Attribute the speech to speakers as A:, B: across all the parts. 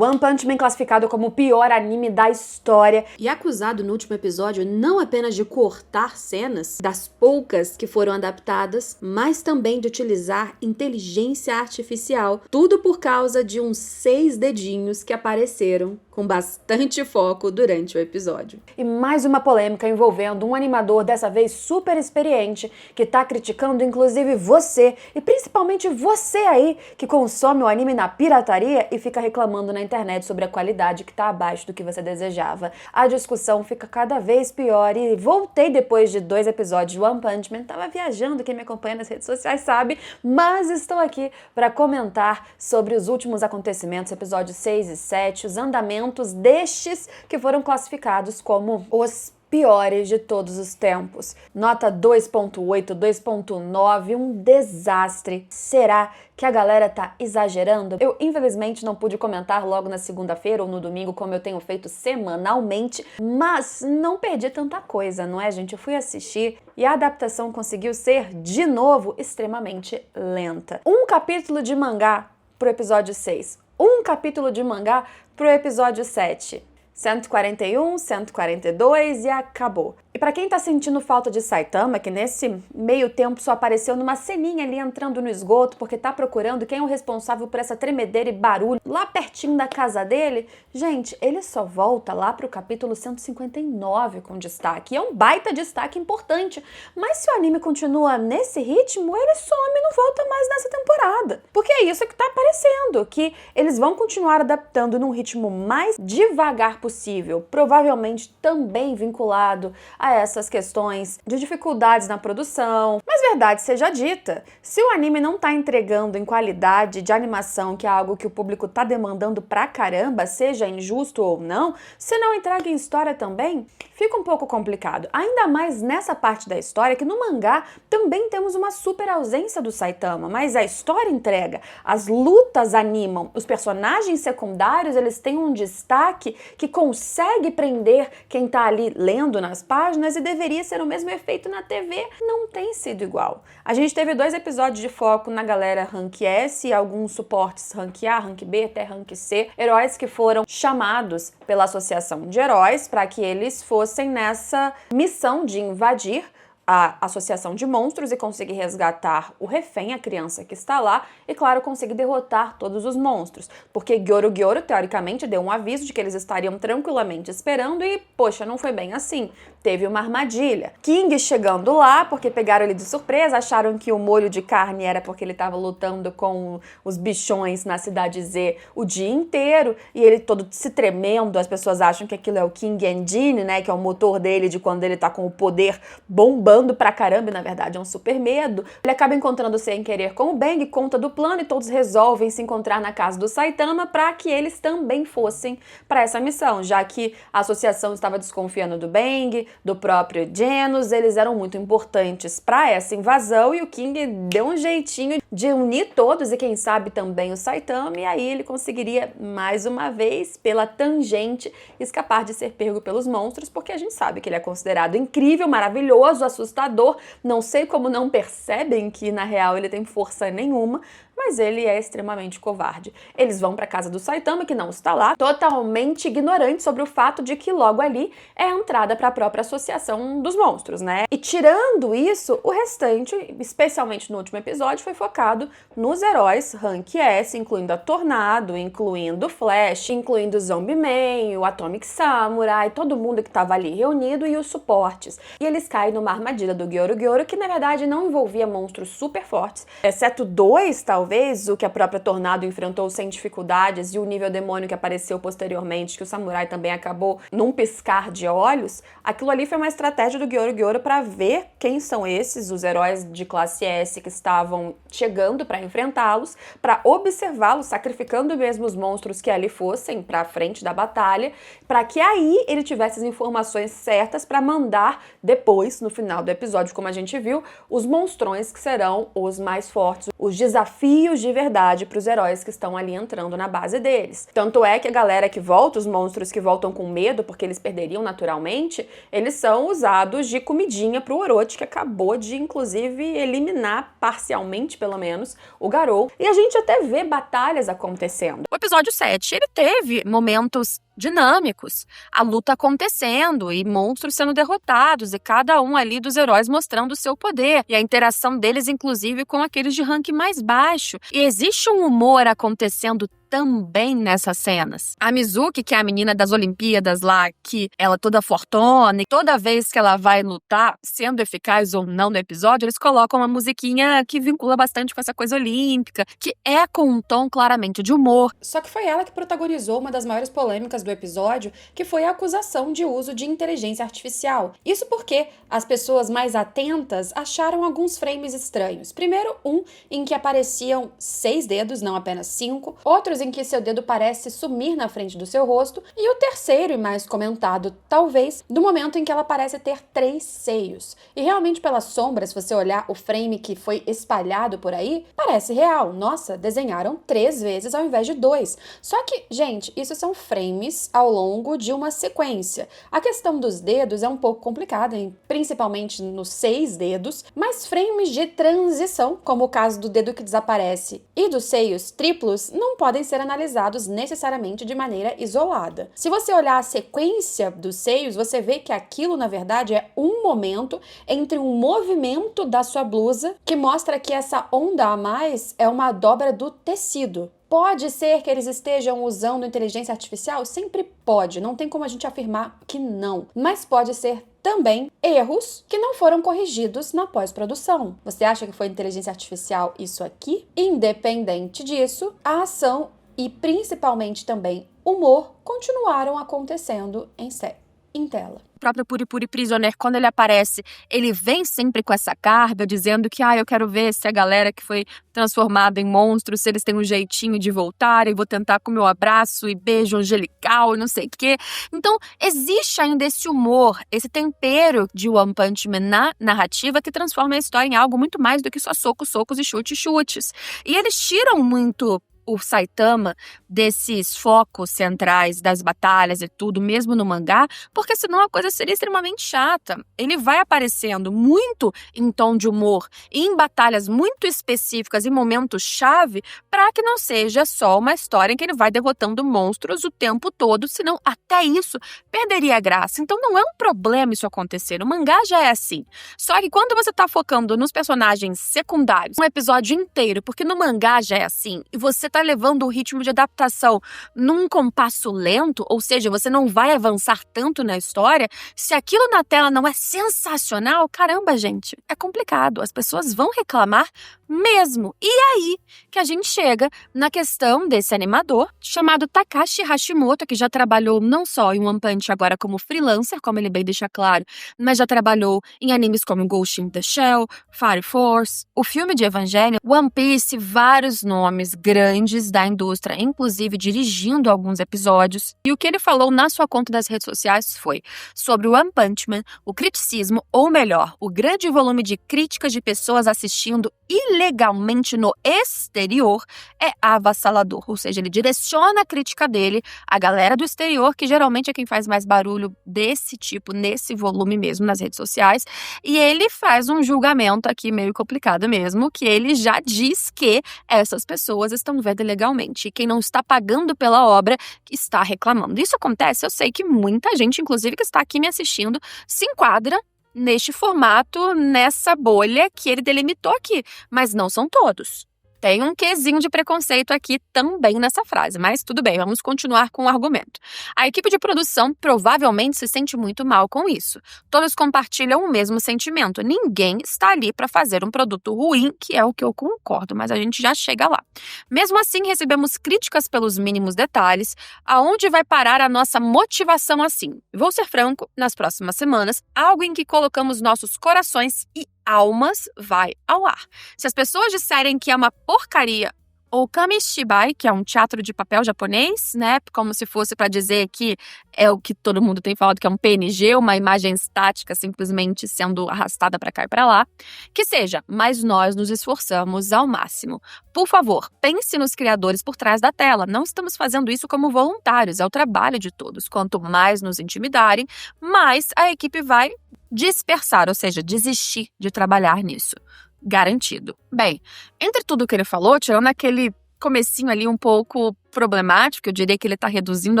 A: One Punch Man classificado como o pior anime da história e acusado no último episódio não apenas de cortar cenas das poucas que foram adaptadas, mas também de utilizar inteligência artificial, tudo por causa de uns 6 dedinhos que apareceram com bastante foco durante o episódio. E mais uma polêmica envolvendo um animador, dessa vez super experiente, que tá criticando inclusive você, e principalmente você aí que consome o anime na pirataria e fica reclamando na internet sobre a qualidade que tá abaixo do que você desejava. A discussão fica cada vez pior e voltei depois de 2 episódios de One Punch Man, tava viajando, quem me acompanha nas redes sociais sabe, mas estou aqui para comentar sobre os últimos acontecimentos, episódios 6 e 7, os andamentos destes que foram classificados como os piores de todos os tempos. Nota 2.8, 2.9, um desastre. Será que a galera tá exagerando? Eu, infelizmente, não pude comentar logo na segunda-feira ou no domingo, como eu tenho feito semanalmente, mas não perdi tanta coisa, não é, gente? Eu fui assistir e a adaptação conseguiu ser, de novo, extremamente lenta. Um capítulo de mangá pro episódio 6. Um capítulo de mangá pro episódio 7. 141, 142 e acabou. E pra quem tá sentindo falta de Saitama, que nesse meio tempo só apareceu numa ceninha ali entrando no esgoto porque tá procurando quem é o responsável por essa tremedeira e barulho lá pertinho da casa dele, gente, ele só volta lá pro capítulo 159 com destaque. E é um baita destaque importante. Mas se o anime continua nesse ritmo, ele some e não volta mais nessa temporada. Porque é isso que tá aparecendo, que eles vão continuar adaptando num ritmo mais devagar possível, provavelmente também vinculado a essas questões de dificuldades na produção. Mas verdade seja dita, se o anime não tá entregando em qualidade de animação, que é algo que o público tá demandando pra caramba, seja injusto ou não, se não entrega em história também, fica um pouco complicado. Ainda mais nessa parte da história, que no mangá também temos uma super ausência do Saitama, mas a história entrega, as lutas animam, os personagens secundários, eles têm um destaque que consegue prender quem tá ali lendo nas páginas e deveria ser o mesmo efeito na TV, não tem sido igual. A gente teve 2 episódios de foco na galera Rank S e alguns suportes Rank A, Rank B, até Rank C, heróis que foram chamados pela Associação de Heróis para que eles fossem nessa missão de invadir a Associação de Monstros e conseguir resgatar o refém, a criança que está lá, e claro, conseguir derrotar todos os monstros. Porque Gyoru Gyoru, teoricamente, deu um aviso de que eles estariam tranquilamente esperando e, poxa, não foi bem assim. Teve uma armadilha. King chegando lá, porque pegaram ele de surpresa, acharam que o molho de carne era porque ele estava lutando com os bichões na cidade Z o dia inteiro, e ele todo se tremendo, as pessoas acham que aquilo é o King Engine, né, que é o motor dele de quando ele tá com o poder bombando pra caramba, e na verdade é um super medo. Ele acaba encontrando sem querer com o Bang, conta do plano e todos resolvem se encontrar na casa do Saitama para que eles também fossem para essa missão, já que a associação estava desconfiando do Bang, do próprio Genos, eles eram muito importantes para essa invasão e o King deu um jeitinho de unir todos e quem sabe também o Saitama, e aí ele conseguiria mais uma vez, pela tangente, escapar de ser pego pelos monstros, porque a gente sabe que ele é considerado incrível, maravilhoso, assustador, não sei como não percebem que na real ele tem força nenhuma, mas ele é extremamente covarde. Eles vão para casa do Saitama, que não está lá, totalmente ignorante sobre o fato de que logo ali é a entrada para a própria associação dos monstros, né? E tirando isso, o restante, especialmente no último episódio, foi focado nos heróis Rank S, incluindo a Tornado, incluindo o Flash, incluindo o Zombie Man, o Atomic Samurai, todo mundo que estava ali reunido e os suportes. E eles caem numa armadilha do Gyoru Gyoru, que na verdade não envolvia monstros super fortes, exceto 2, talvez, o que a própria Tornado enfrentou sem dificuldades e o nível demônio que apareceu posteriormente, que o Samurai também acabou num piscar de olhos. Aquilo ali foi uma estratégia do Gyoru Gyoru para ver quem são esses, os heróis de classe S que estavam chegando para enfrentá-los, para observá-los, sacrificando mesmo os monstros que ali fossem para frente da batalha, para que aí ele tivesse as informações certas para mandar depois, no final do episódio, como a gente viu, os monstrões que serão os mais fortes, os desafios alivios de verdade para os heróis que estão ali entrando na base deles. Tanto é que a galera que volta, os monstros que voltam com medo porque eles perderiam naturalmente, eles são usados de comidinha pro Orochi, que acabou de, inclusive, eliminar, parcialmente pelo menos, o Garou. E a gente até vê batalhas acontecendo.
B: O episódio 7, ele teve momentos dinâmicos, a luta acontecendo e monstros sendo derrotados e cada um ali dos heróis mostrando o seu poder e a interação deles inclusive com aqueles de rank mais baixo. E existe um humor acontecendo também nessas cenas. A Mizuki, que é a menina das Olimpíadas lá, que ela toda fortona, e toda vez que ela vai lutar, sendo eficaz ou não no episódio, eles colocam uma musiquinha que vincula bastante com essa coisa olímpica, que é com um tom claramente de humor.
A: Só que foi ela que protagonizou uma das maiores polêmicas do episódio, que foi a acusação de uso de inteligência artificial. Isso porque as pessoas mais atentas acharam alguns frames estranhos. Primeiro, um em que apareciam 6 dedos, não apenas 5, outros em que seu dedo parece sumir na frente do seu rosto, e o terceiro e mais comentado, talvez, do momento em que ela parece ter 3 seios. E realmente pelas sombras, se você olhar o frame que foi espalhado por aí, parece real. Nossa, desenharam 3 vezes ao invés de 2. Só que, gente, isso são frames ao longo de uma sequência. A questão dos dedos é um pouco complicada, principalmente nos 6 dedos, mas frames de transição, como o caso do dedo que desaparece e dos seios triplos, não podem ser analisados necessariamente de maneira isolada. Se você olhar a sequência dos seios, você vê que aquilo, na verdade, é um momento entre um movimento da sua blusa que mostra que essa onda a mais é uma dobra do tecido. Pode ser que eles estejam usando inteligência artificial? Sempre pode, não tem como a gente afirmar que não. Mas pode ser também erros que não foram corrigidos na pós-produção. Você acha que foi inteligência artificial isso aqui? Independente disso, a ação e principalmente também humor continuaram acontecendo em tela.
B: O próprio Puri Prisoner, quando ele aparece, ele vem sempre com essa carga, dizendo que eu quero ver se a galera que foi transformada em monstros, se eles têm um jeitinho de voltar, e vou tentar com o meu abraço e beijo angelical e não sei o quê. Então, existe ainda esse humor, esse tempero de One Punch Man na narrativa que transforma a história em algo muito mais do que só socos e chutes. E eles tiram muito o Saitama desses focos centrais das batalhas e tudo, mesmo no mangá, porque senão a coisa seria extremamente chata. Ele vai aparecendo muito em tom de humor e em batalhas muito específicas e momentos-chave para que não seja só uma história em que ele vai derrotando monstros o tempo todo, senão até isso perderia a graça. Então não é um problema isso acontecer. O mangá já é assim. Só que quando você tá focando nos personagens secundários, um episódio inteiro, porque no mangá já é assim, e você tá levando o ritmo de adaptação num compasso lento, ou seja, você não vai avançar tanto na história, se aquilo na tela não é sensacional, caramba, gente, é complicado. As pessoas vão reclamar mesmo. E aí que a gente chega na questão desse animador chamado Takashi Hashimoto, que já trabalhou não só em One Punch agora como freelancer, como ele bem deixa claro, mas já trabalhou em animes como Ghost in the Shell, Fire Force, o filme de Evangelion, One Piece, vários nomes grandes da indústria, inclusive dirigindo alguns episódios. E o que ele falou na sua conta das redes sociais foi sobre o One Punch Man, o criticismo, ou melhor, o grande volume de críticas de pessoas assistindo ilegalmente no exterior é avassalador, ou seja, ele direciona a crítica dele à galera do exterior, que geralmente é quem faz mais barulho desse tipo, nesse volume mesmo, nas redes sociais, e ele faz um julgamento aqui meio complicado mesmo, que ele já diz que essas pessoas estão vendo ilegalmente, e quem não está pagando pela obra está reclamando. Isso acontece, eu sei que muita gente, inclusive que está aqui me assistindo, se enquadra neste formato, nessa bolha que ele delimitou aqui, mas não são todos. Tem um quezinho de preconceito aqui também nessa frase, mas tudo bem, vamos continuar com o argumento. A equipe de produção provavelmente se sente muito mal com isso. Todos compartilham o mesmo sentimento. Ninguém está ali para fazer um produto ruim, que é o que eu concordo, mas a gente já chega lá. Mesmo assim, recebemos críticas pelos mínimos detalhes. Aonde vai parar a nossa motivação assim? Vou ser franco, nas próximas semanas, algo em que colocamos nossos corações e almas vai ao ar. Se as pessoas disserem que é uma porcaria O Kamishibai, que é um teatro de papel japonês, né? Como se fosse para dizer que é o que todo mundo tem falado, que é um PNG, uma imagem estática simplesmente sendo arrastada para cá e para lá. Que seja, mas nós nos esforçamos ao máximo. Por favor, pense nos criadores por trás da tela. Não estamos fazendo isso como voluntários, é o trabalho de todos. Quanto mais nos intimidarem, mais a equipe vai dispersar, ou seja, desistir de trabalhar nisso. Garantido. Bem, entre tudo que ele falou, tirando aquele comecinho ali um pouco problemático, eu diria que ele está reduzindo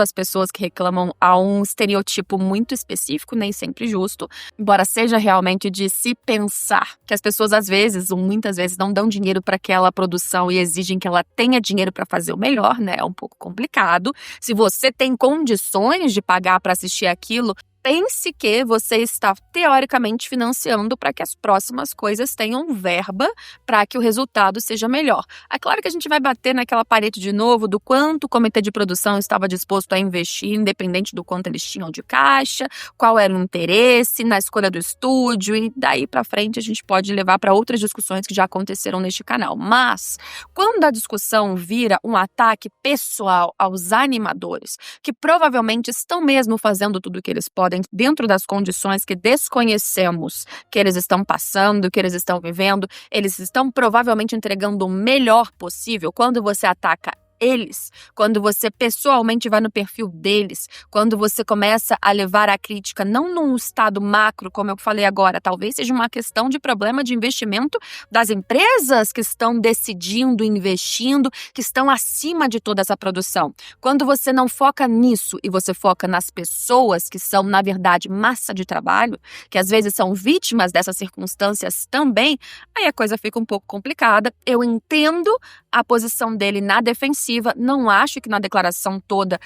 B: as pessoas que reclamam a um estereotipo muito específico, nem sempre justo, embora seja realmente de se pensar que as pessoas às vezes, ou muitas vezes, não dão dinheiro para aquela produção e exigem que ela tenha dinheiro para fazer o melhor, né? É um pouco complicado. Se você tem condições de pagar para assistir aquilo, pense que você está teoricamente financiando para que as próximas coisas tenham verba para que o resultado seja melhor. É claro que a gente vai bater naquela parede de novo do quanto o comitê de produção estava disposto a investir, independente do quanto eles tinham de caixa, qual era o interesse na escolha do estúdio, e daí para frente a gente pode levar para outras discussões que já aconteceram neste canal. Mas, quando a discussão vira um ataque pessoal aos animadores, que provavelmente estão mesmo fazendo tudo o que eles podem dentro das condições que desconhecemos que eles estão passando, que eles estão vivendo, eles estão provavelmente entregando o melhor possível. Quando você ataca eles, quando você pessoalmente vai no perfil deles, quando você começa a levar a crítica não num estado macro, como eu falei agora, talvez seja uma questão de problema de investimento das empresas que estão decidindo, investindo, que estão acima de toda essa produção. Quando você não foca nisso e você foca nas pessoas que são, na verdade, massa de trabalho, que às vezes são vítimas dessas circunstâncias também, aí a coisa fica um pouco complicada. Eu entendo a posição dele na defensiva, não acho que na declaração toda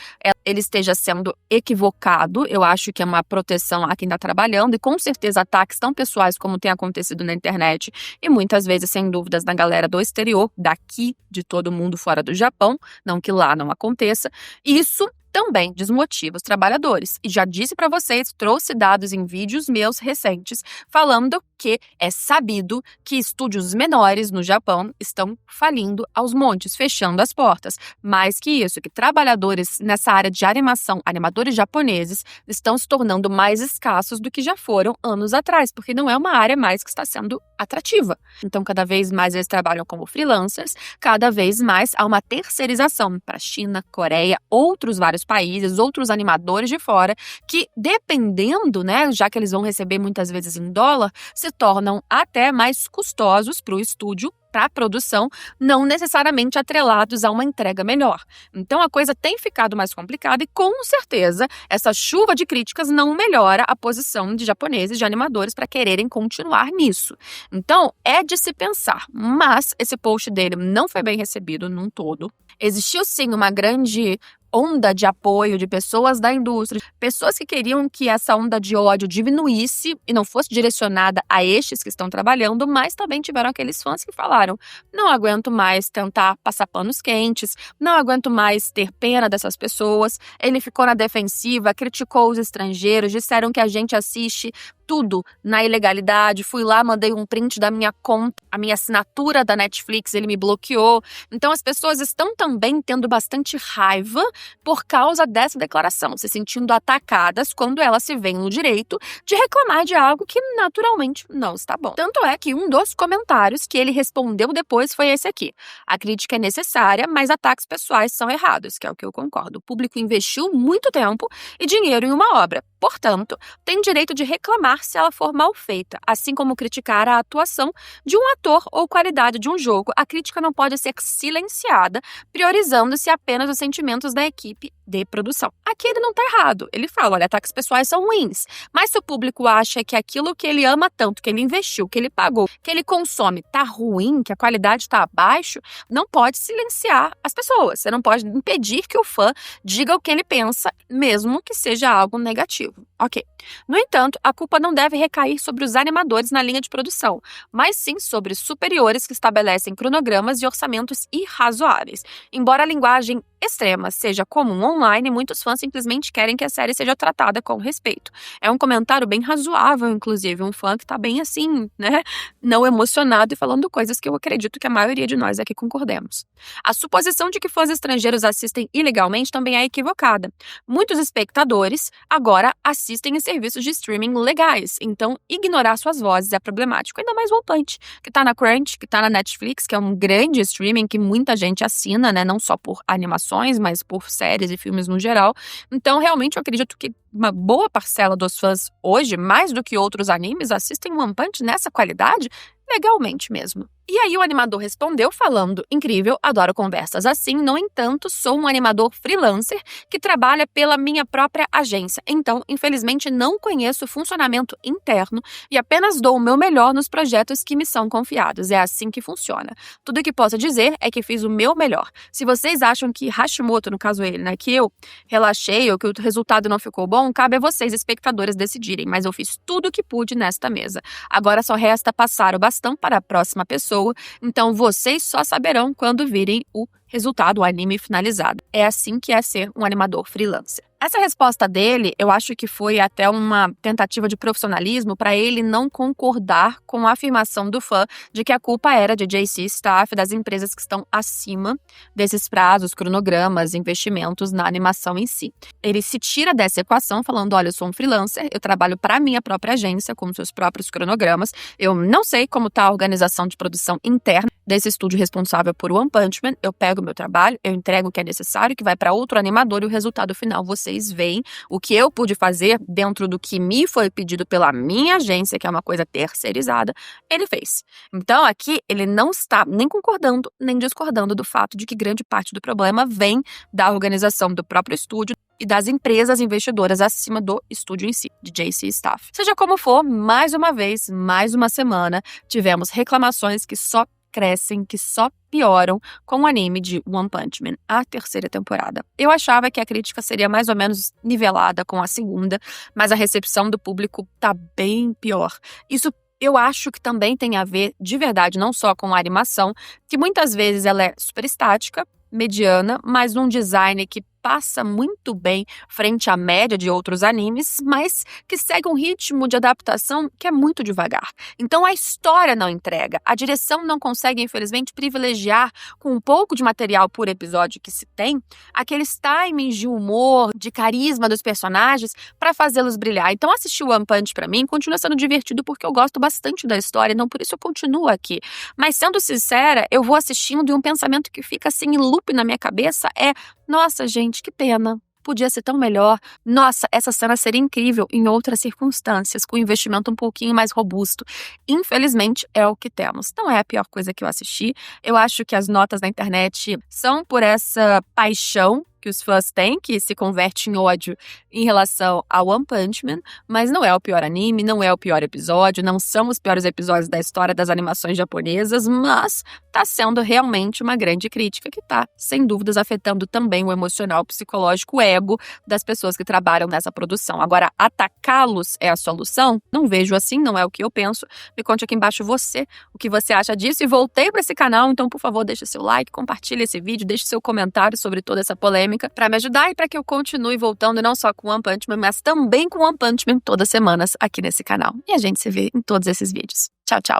B: ele esteja sendo equivocado, eu acho que é uma proteção a quem está trabalhando e com certeza ataques tão pessoais como tem acontecido na internet e muitas vezes, sem dúvidas, na galera do exterior, daqui, de todo mundo fora do Japão, não que lá não aconteça, isso também desmotiva os trabalhadores. E já disse para vocês, trouxe dados em vídeos meus recentes, falando que é sabido que estúdios menores no Japão estão falindo aos montes, fechando as portas. Mais que isso, que trabalhadores nessa área de animação, animadores japoneses, estão se tornando mais escassos do que já foram anos atrás, porque não é uma área mais que está sendo atrativa. Então, cada vez mais eles trabalham como freelancers, cada vez mais há uma terceirização para China, Coreia, outros vários países, outros animadores de fora, que dependendo, né, já que eles vão receber muitas vezes em dólar, se tornam até mais custosos para o estúdio, para a produção, não necessariamente atrelados a uma entrega melhor. Então a coisa tem ficado mais complicada e com certeza essa chuva de críticas não melhora a posição de japoneses, de animadores para quererem continuar nisso. Então é de se pensar, mas esse post dele não foi bem recebido num todo. Existiu sim uma grande onda de apoio de pessoas da indústria, pessoas que queriam que essa onda de ódio diminuísse e não fosse direcionada a estes que estão trabalhando, mas também tiveram aqueles fãs que falaram: não aguento mais tentar passar panos quentes, não aguento mais ter pena dessas pessoas. Ele ficou na defensiva, criticou os estrangeiros, disseram que a gente assiste tudo na ilegalidade, fui lá, mandei um print da minha conta, a minha assinatura da Netflix, ele me bloqueou. Então as pessoas estão também tendo bastante raiva por causa dessa declaração, se sentindo atacadas quando elas se veem no direito de reclamar de algo que naturalmente não está bom. Tanto é que um dos comentários que ele respondeu depois foi esse aqui: a crítica é necessária, mas ataques pessoais são errados, que é o que eu concordo. O público investiu muito tempo e dinheiro em uma obra, portanto, tem direito de reclamar se ela for mal feita, assim como criticar a atuação de um ator ou qualidade de um jogo. A crítica não pode ser silenciada, priorizando-se apenas os sentimentos da equipe de produção. Aqui ele não está errado. Ele fala: olha, ataques pessoais são ruins, mas se o público acha que aquilo que ele ama tanto, que ele investiu, que ele pagou, que ele consome, tá ruim, que a qualidade está abaixo, não pode silenciar as pessoas. Você não pode impedir que o fã diga o que ele pensa, mesmo que seja algo negativo. Ok. No entanto, a culpa não deve recair sobre os animadores na linha de produção, mas sim sobre superiores que estabelecem cronogramas e orçamentos irrazoáveis. Embora a linguagem extrema seja comum online, muitos fãs simplesmente querem que a série seja tratada com respeito. É um comentário bem razoável, inclusive, um fã que tá bem assim, né, não emocionado e falando coisas que eu acredito que a maioria de nós aqui concordemos. A suposição de que fãs estrangeiros assistem ilegalmente também é equivocada. Muitos espectadores agora assistem em serviços de streaming legais, então ignorar suas vozes é problemático, ainda mais One Punch, que tá na Crunch, que tá na Netflix, que é um grande streaming que muita gente assina, né, não só por animações, mas por séries e filmes no geral. Então, realmente, eu acredito que uma boa parcela dos fãs hoje, mais do que outros animes, assistem One Punch nessa qualidade, legalmente mesmo. E aí o animador respondeu falando: incrível, adoro conversas assim, no entanto, sou um animador freelancer que trabalha pela minha própria agência, então, infelizmente, não conheço o funcionamento interno e apenas dou o meu melhor nos projetos que me são confiados. É assim que funciona. Tudo o que posso dizer é que fiz o meu melhor. Se vocês acham que Hashimoto, no caso ele, né, que eu relaxei ou que o resultado não ficou bom, cabe a vocês, espectadores, decidirem, mas eu fiz tudo o que pude nesta mesa. Agora só resta passar o bastão para a próxima pessoa, então vocês só saberão quando virem o resultado, o anime finalizado. É assim que é ser um animador freelancer. Essa resposta dele, eu acho que foi até uma tentativa de profissionalismo para ele não concordar com a afirmação do fã de que a culpa era de JC Staff, das empresas que estão acima desses prazos, cronogramas, investimentos na animação em si. Ele se tira dessa equação falando: olha, eu sou um freelancer, eu trabalho para a minha própria agência, com seus próprios cronogramas, eu não sei como está a organização de produção interna desse estúdio responsável por One Punch Man, eu pego o meu trabalho, eu entrego o que é necessário, que vai para outro animador e o resultado final vocês veem. O que eu pude fazer dentro do que me foi pedido pela minha agência, que é uma coisa terceirizada, ele fez. Então aqui ele não está nem concordando, nem discordando do fato de que grande parte do problema vem da organização do próprio estúdio e das empresas investidoras acima do estúdio em si, de JC Staff. Seja como for, mais uma vez, mais uma semana, tivemos reclamações que só crescem, que só pioram com o anime de One Punch Man, a terceira temporada. Eu achava que a crítica seria mais ou menos nivelada com a segunda, mas a recepção do público tá bem pior. Isso eu acho que também tem a ver, de verdade, não só com a animação, que muitas vezes ela é super estática, mediana, mas num design que passa muito bem frente à média de outros animes, mas que segue um ritmo de adaptação que é muito devagar. Então a história não entrega, a direção não consegue, infelizmente, privilegiar com um pouco de material por episódio que se tem, aqueles timings de humor, de carisma dos personagens para fazê-los brilhar. Então assistir One Punch pra mim continua sendo divertido porque eu gosto bastante da história, não por isso eu continuo aqui. Mas sendo sincera, eu vou assistindo e um pensamento que fica assim em loop na minha cabeça é: nossa, gente, que pena. Podia ser tão melhor. Nossa, essa cena seria incrível em outras circunstâncias, com um investimento um pouquinho mais robusto. Infelizmente, é o que temos. Não é a pior coisa que eu assisti. Eu acho que as notas na internet são por essa paixão que os fãs têm, que se converte em ódio em relação a One Punch Man, mas não é o pior anime, não é o pior episódio, não são os piores episódios da história das animações japonesas, mas tá sendo realmente uma grande crítica que tá, sem dúvidas, afetando também o emocional, psicológico, o ego das pessoas que trabalham nessa produção. Agora, atacá-los é a solução? Não vejo assim, não é o que eu penso. Me conte aqui embaixo você, o que você acha disso, e voltei para esse canal, então, por favor, deixa seu like, compartilha esse vídeo, deixe seu comentário sobre toda essa polêmica, para me ajudar e para que eu continue voltando não só com One Punch Man, mas também com One Punch Man todas as semanas aqui nesse canal. E a gente se vê em todos esses vídeos. Tchau, tchau!